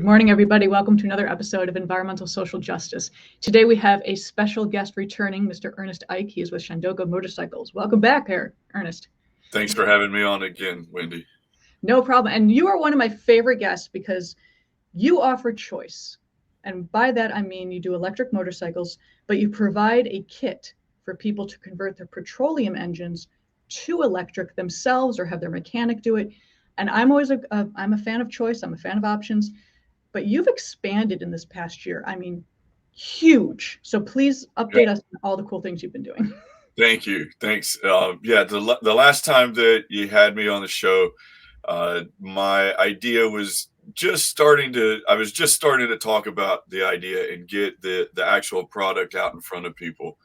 morning, everybody. Welcome to another episode of Environmental Social Justice. Today we have a special guest returning, Mr. Ernest Eich. He is with Shandoka Motorcycles. Welcome back, Ernest. Thanks for having me on again, Wendy. No problem. And you are one of my favorite guests because you offer choice. And by that, I mean you do electric motorcycles, but you provide a kit for people to convert their petroleum engines to electric themselves or have their mechanic do it. And I'm always I'm a fan of choice. I'm a fan of options. But you've expanded in this past year. I mean, huge. So please update us on all the cool things you've been doing. Thank you. Thanks. The last time that you had me on the show, my idea was I was just starting to talk about the idea and get the actual product out in front of people.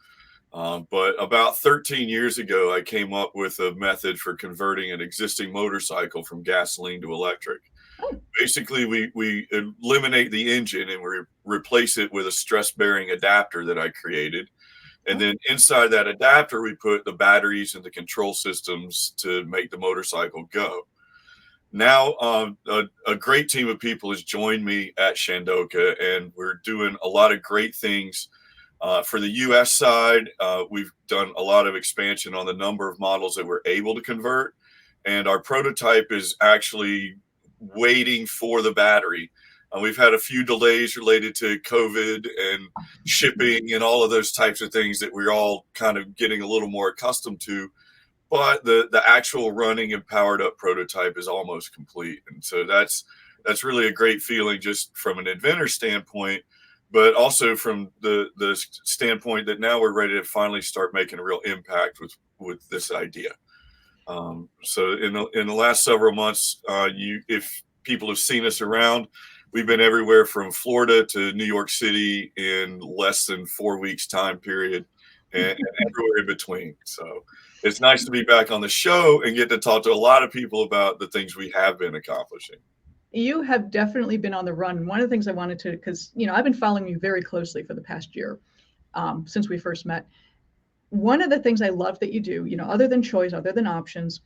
But about 13 years ago, I came up with a method for converting an existing motorcycle from gasoline to electric. Basically, we eliminate the engine and we replace it with a stress-bearing adapter that I created. And then inside that adapter, we put the batteries and the control systems to make the motorcycle go. Now, a great team of people has joined me at Shandoka, and we're doing a lot of great things. For the U.S. side, we've done a lot of expansion on the number of models that we're able to convert. And our prototype is actually waiting for the battery. We've had a few delays related to COVID and shipping and all of those types of things that we're all kind of getting a little more accustomed to. But the actual running and powered up prototype is almost complete. And so that's really a great feeling just from an inventor standpoint, but also from the standpoint that now we're ready to finally start making a real impact with this idea. So in the last several months, if people have seen us around, we've been everywhere from Florida to New York City in less than 4 weeks time period, and everywhere in between. So it's nice to be back on the show and get to talk to a lot of people about the things we have been accomplishing. You have definitely been on the run. One of the things I wanted to, because I've been following you very closely for the past year, since we first met. One of the things I love that you do, other than choice, other than options,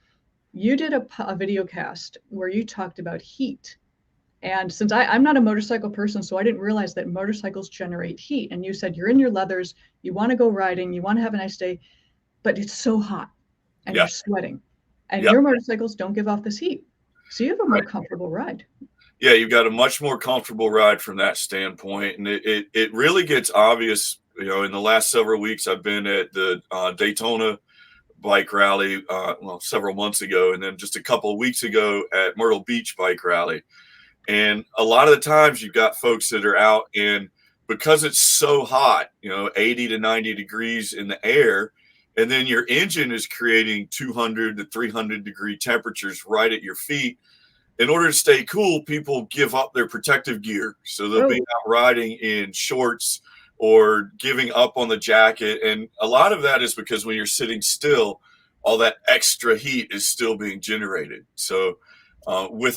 you did a video cast where you talked about heat. And since I'm not a motorcycle person, so I didn't realize that motorcycles generate heat. And you said you're in your leathers, you want to go riding, you want to have a nice day, but it's so hot and you're sweating. And your motorcycles don't give off this heat. So you have a more comfortable ride. Yeah, you've got a much more comfortable ride from that standpoint. And it really gets obvious. In the last several weeks, I've been at the Daytona bike rally, several months ago, and then just a couple of weeks ago at Myrtle Beach bike rally. And a lot of the times you've got folks that are out, and because it's so hot, 80 to 90 degrees in the air, and then your engine is creating 200 to 300 degree temperatures right at your feet. In order to stay cool, people give up their protective gear. So they'll be out riding in shorts or giving up on the jacket. And a lot of that is because when you're sitting still, all that extra heat is still being generated. So with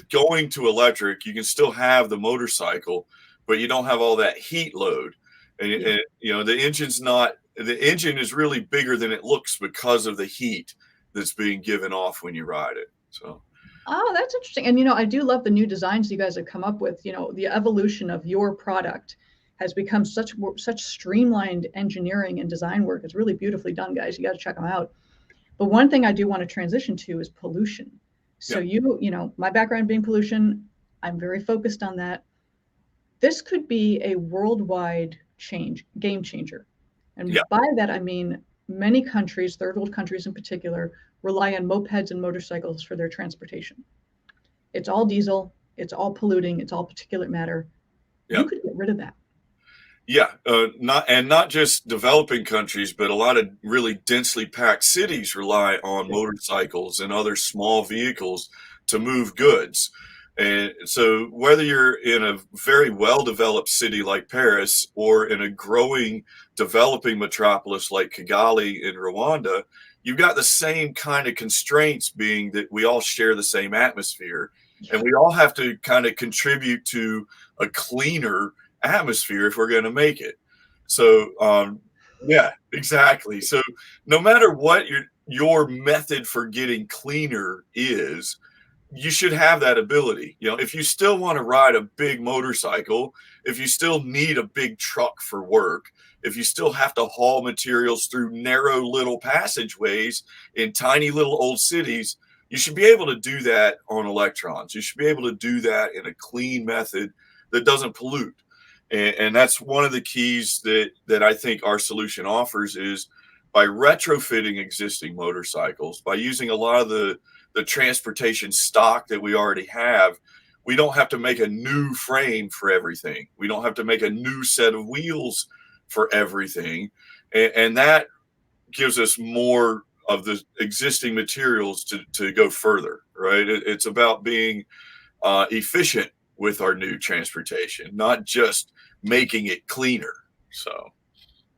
going to electric, you can still have the motorcycle, but you don't have all that heat load. And the engine is really bigger than it looks because of the heat that's being given off when you ride it. So. Oh, that's interesting. And, I do love the new designs you guys have come up with. The evolution of your product has become such streamlined engineering and design work. It's really beautifully done, guys. You got to check them out. But one thing I do want to transition to is pollution. So my background being pollution, I'm very focused on that. This could be a worldwide game changer. And by that, I mean, many countries, third world countries in particular, rely on mopeds and motorcycles for their transportation. It's all diesel, it's all polluting, it's all particulate matter. You could get rid of that. Yeah, not just developing countries, but a lot of really densely packed cities rely on motorcycles and other small vehicles to move goods. And so whether you're in a very well-developed city like Paris or in a growing, developing metropolis like Kigali in Rwanda, you've got the same kind of constraints, being that we all share the same atmosphere and we all have to kind of contribute to a cleaner atmosphere if we're going to make it. So yeah, exactly. So no matter what your method for getting cleaner is, you should have that ability. You know, if you still want to ride a big motorcycle, if you still need a big truck for work, if you still have to haul materials through narrow little passageways in tiny little old cities, you should be able to do that on electrons. You should be able to do that in a clean method that doesn't pollute. And that's one of the keys that I think our solution offers is by retrofitting existing motorcycles, by using a lot of the transportation stock that we already have, we don't have to make a new frame for everything. We don't have to make a new set of wheels for everything. And that gives us more of the existing materials to go further, right? It's about being efficient with our new transportation, not just making it cleaner. So.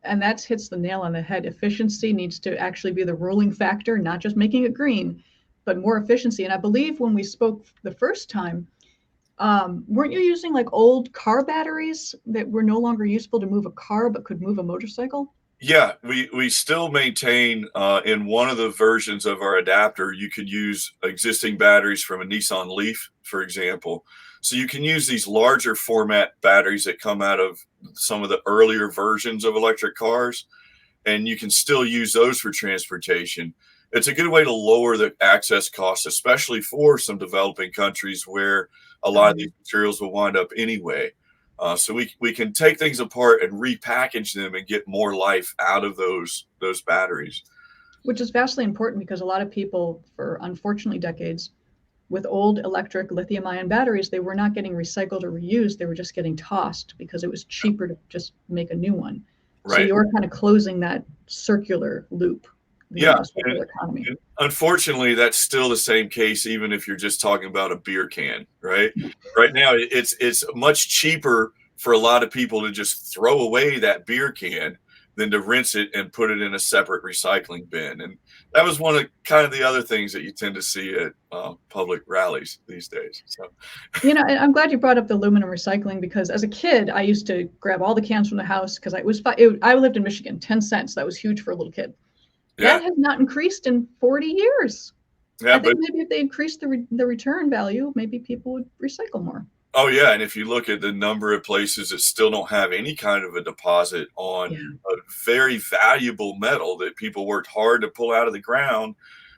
And that hits the nail on the head. Efficiency needs to actually be the ruling factor, not just making it green, but more efficiency. And I believe when we spoke the first time, weren't you using like old car batteries that were no longer useful to move a car but could move a motorcycle? Yeah, we still maintain in one of the versions of our adapter, you could use existing batteries from a Nissan Leaf, for example. So you can use these larger format batteries that come out of some of the earlier versions of electric cars, and you can still use those for transportation. It's a good way to lower the access costs, especially for some developing countries where a lot of these materials will wind up anyway. So we can take things apart and repackage them and get more life out of those batteries. Which is vastly important because a lot of people, for unfortunately decades, with old electric lithium-ion batteries, they were not getting recycled or reused. They were just getting tossed because it was cheaper to just make a new one. Right. So you're kind of closing that circular loop, Yeah. circular economy. And unfortunately, that's still the same case, even if you're just talking about a beer can, right? Right now, it's much cheaper for a lot of people to just throw away that beer can than to rinse it and put it in a separate recycling bin. And that was one of kind of the other things that you tend to see at public rallies these days. So, and I'm glad you brought up the aluminum recycling because as a kid, I used to grab all the cans from the house because I lived in Michigan, 10 cents. That was huge for a little kid. yeah. That has not increased in 40 years. Yeah, I think maybe if they increased the return value, maybe people would recycle more. Oh, yeah. And if you look at the number of places that still don't have any kind of a deposit on a very valuable metal that people worked hard to pull out of the ground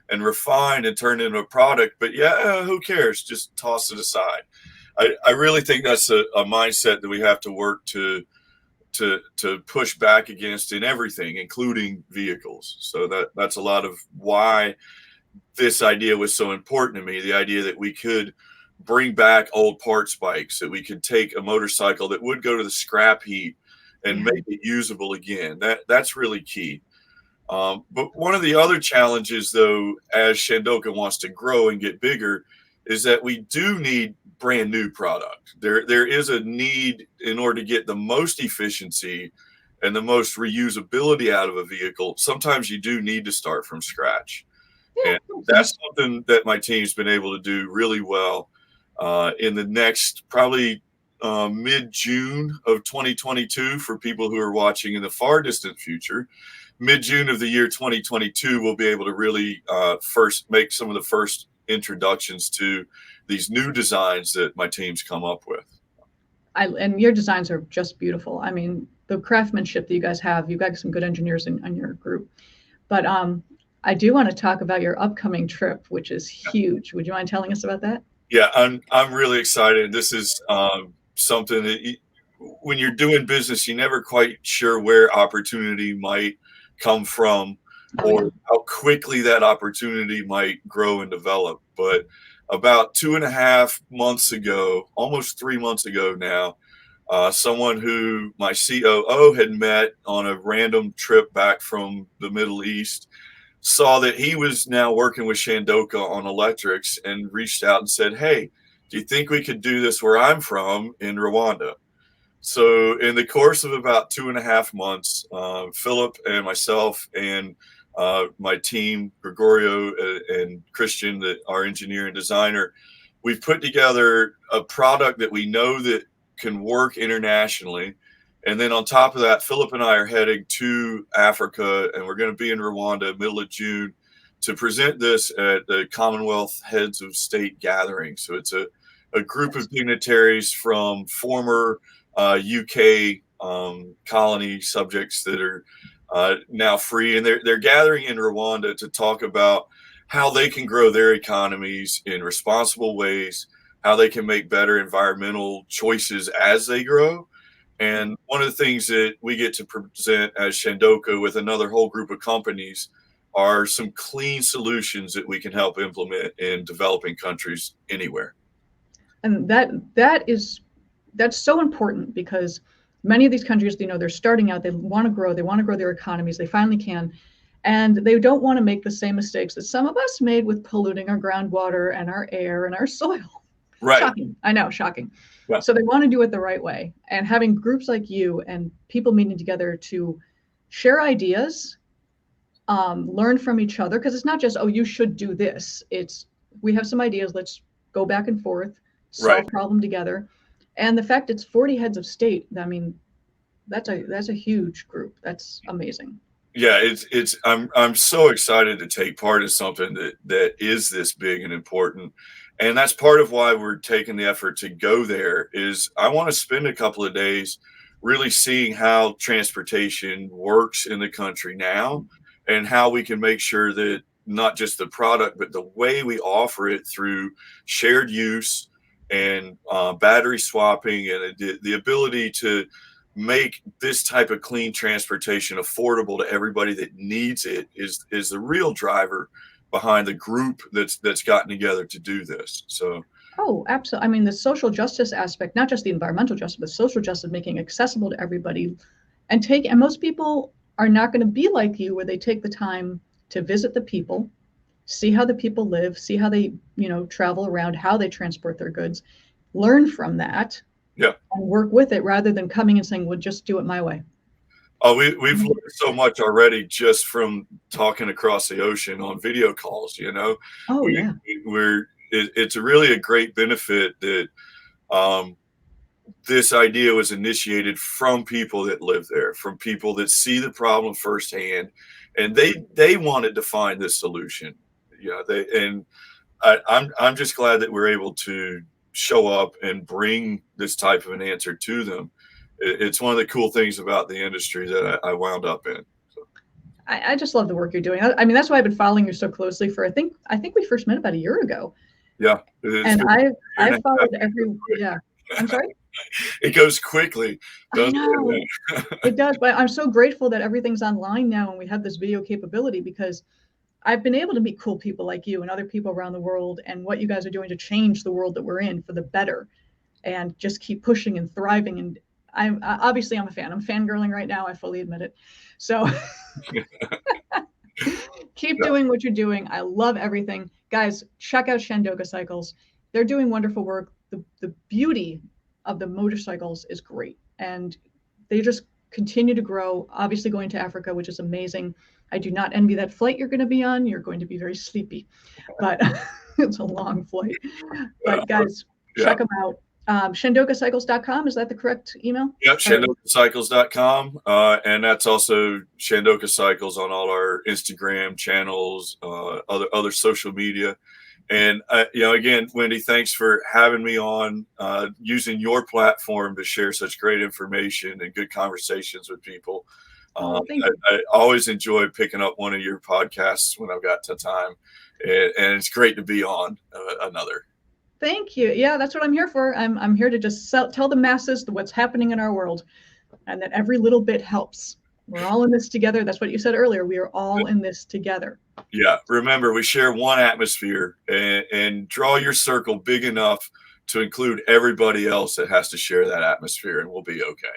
and refine and turn into a product. But yeah, who cares? Just toss it aside. I really think that's a mindset that we have to work to push back against in everything, including vehicles. So that's a lot of why this idea was so important to me. The idea that we could bring back old parts bikes, that we could take a motorcycle that would go to the scrap heap and make it usable again. That's really key. But one of the other challenges, though, as Shandoka wants to grow and get bigger, is that we do need brand new product. There is a need in order to get the most efficiency and the most reusability out of a vehicle. Sometimes you do need to start from scratch. And that's something that my team's been able to do really well. In the next probably mid-June of 2022, for people who are watching in the far distant future, mid-June of the year 2022, we'll be able to really first make some of the first introductions to these new designs that my team's come up with. And your designs are just beautiful. I mean, the craftsmanship that you guys have, you've got some good engineers in your group. But I do want to talk about your upcoming trip, which is huge. Would you mind telling us about that? Yeah, I'm really excited. This is something that when you're doing business, you're never quite sure where opportunity might come from or how quickly that opportunity might grow and develop. But about 2.5 months ago, almost 3 months ago now, someone who my COO had met on a random trip back from the Middle East saw that he was now working with Shandoka on electrics and reached out and said, "Hey, do you think we could do this where I'm from in Rwanda?" So in the course of about 2.5 months, Philip and myself and my team, Gregorio and Christian, our engineer and designer, we've put together a product that we know that can work internationally. And then on top of that, Philip and I are heading to Africa, and we're going to be in Rwanda middle of June to present this at the Commonwealth Heads of State gathering. So it's a group of dignitaries from former UK colony subjects that are now free, and they're gathering in Rwanda to talk about how they can grow their economies in responsible ways, how they can make better environmental choices as they grow. And one of the things that we get to present as Shandoka with another whole group of companies are some clean solutions that we can help implement in developing countries anywhere. And that's so important, because many of these countries, they're starting out, they want to grow their economies, they finally can, and they don't want to make the same mistakes that some of us made with polluting our groundwater and our air and our soil. Right. Shocking. I know, shocking. Yeah. So they want to do it the right way. And having groups like you and people meeting together to share ideas, learn from each other, because it's not just, oh, you should do this. It's, we have some ideas, let's go back and forth, solve problem together. And the fact it's 40 heads of state, I mean, that's a huge group. That's amazing. Yeah, I'm so excited to take part in something that is this big and important. And that's part of why we're taking the effort to go there. Is I want to spend a couple of days really seeing how transportation works in the country now, and how we can make sure that not just the product, but the way we offer it through shared use and battery swapping, and the ability to make this type of clean transportation affordable to everybody that needs it is the real driver behind the group that's gotten together to do this. So oh, absolutely. I mean, the social justice aspect, not just the environmental justice, but social justice, making accessible to everybody, and most people are not going to be like you, where they take the time to visit the people, see how the people live, see how they travel around, how they transport their goods, learn from that, and work with it, rather than coming and saying, well, just do it my way. Oh, we've learned so much already just from talking across the ocean on video calls. Oh, yeah. It's really a great benefit that this idea was initiated from people that live there, from people that see the problem firsthand, and they wanted to find this solution. I'm just glad that we're able to show up and bring this type of an answer to them. It's one of the cool things about the industry that I wound up in. So. I just love the work you're doing. I mean, that's why I've been following you so closely for, I think we first met about a year ago. Yeah. And I followed every, yeah. I'm sorry? It goes quickly. I know. It does, but I'm so grateful that everything's online now and we have this video capability, because I've been able to meet cool people like you and other people around the world, and what you guys are doing to change the world that we're in for the better, and just keep pushing and thriving. And I'm a fan. I'm fangirling right now. I fully admit it. So keep doing what you're doing. I love everything. Guys, check out Shandoka Cycles. They're doing wonderful work. The beauty of the motorcycles is great, and they just continue to grow, obviously going to Africa, which is amazing. I do not envy that flight you're going to be on. You're going to be very sleepy, but it's a long flight. But guys, check them out. ShandokaCycles.com, is that the correct email? Yep, ShandokaCycles.com. And that's also Shandoka Cycles on all our Instagram channels, other social media. And, again, Wendy, thanks for having me on, using your platform to share such great information and good conversations with people. I always enjoy picking up one of your podcasts when I've got the time, and it's great to be on another. Thank you. Yeah, that's what I'm here for. I'm here to just tell the masses what's happening in our world, and that every little bit helps. We're all in this together. That's what you said earlier. We are all in this together. Yeah. Remember, we share one atmosphere, and draw your circle big enough to include everybody else that has to share that atmosphere, and we'll be okay.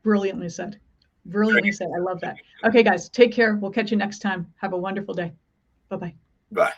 Brilliantly said. Brilliantly said. I love that. Okay, guys, take care. We'll catch you next time. Have a wonderful day. Bye-bye. Bye.